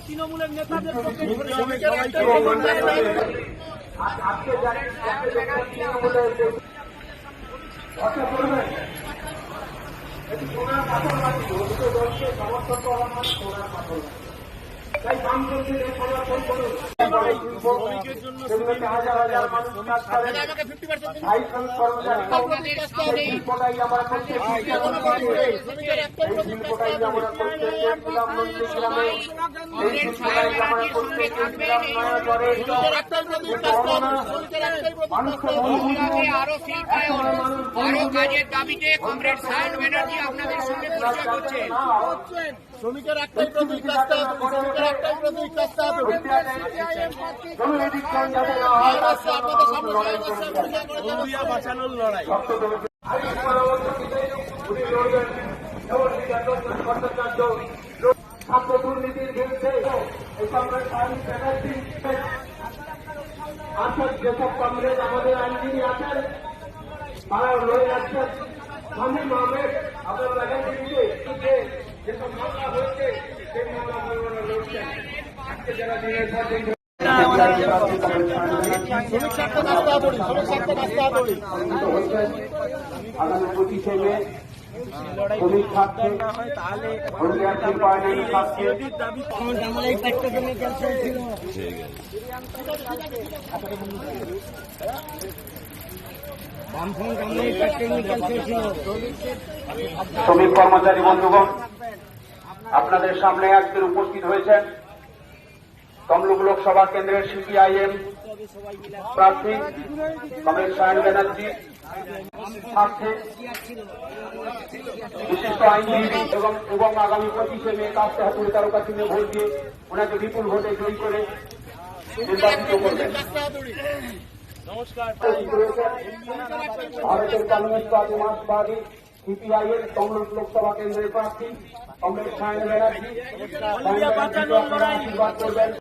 তৃণমূলের নেতাদের তাই বামপন্থীদের সমর্থন করুন। শ্রমিকের জন্য হাজার হাজার মানুষ কাজ করেন, ভাই শ্রমিক কর্মচারী শিল্পটাই আমরা করতে শিল্পটাই আমরা করতে চেয়েছিলাম নন্দীগ্রামে, এই শিল্পটাই আমরা করতে চেয়েছিলাম নয়াগড়ে। শ্রমিকের একটাই প্রতীক রাস্তা, শ্রমিকের একটাই প্রতীক রাস্তা, বাঁচানোর লড়াই। ছাত্র দুর্নীতির বিরুদ্ধে যেসব কংগ্রেস আমাদের আইনজীবী আছেন তারা লড়ে যাচ্ছেন। শামীম আহমেদ আপনার লেখাটিতে যেসব মামলা হয়েছে সেই মামলা লড়ছেন। আজকে যারা দিনের পর দিন আগামী 25শে মে শ্রমিক থাকছে শ্রমিক কর্মচারী বন্ধুগণ, আপনাদের সামনে আজকের উপস্থিত হয়েছেন তমলুক লোকসভা কেন্দ্রের সিপিআইএম প্রার্থী কমরেড সায়ন ব্যানার্জি, সাথে বিশিষ্ট আইনজীবী এবং আগামী 25শে মে কাস্তে হাতুড়ি তারকা চিহ্নে ভোট দিয়ে ওনাকে বিপুল ভোটে জয়ী করে নির্বাচিত করবেন। ভারতের কমিউনিস্ট পার্টি মার্ক্সবাদী সিপিআইএম তমলুক লোকসভা কেন্দ্রের প্রার্থী কমরেড সায়ন ব্যানার্জি আশীর্বাদ করবেন।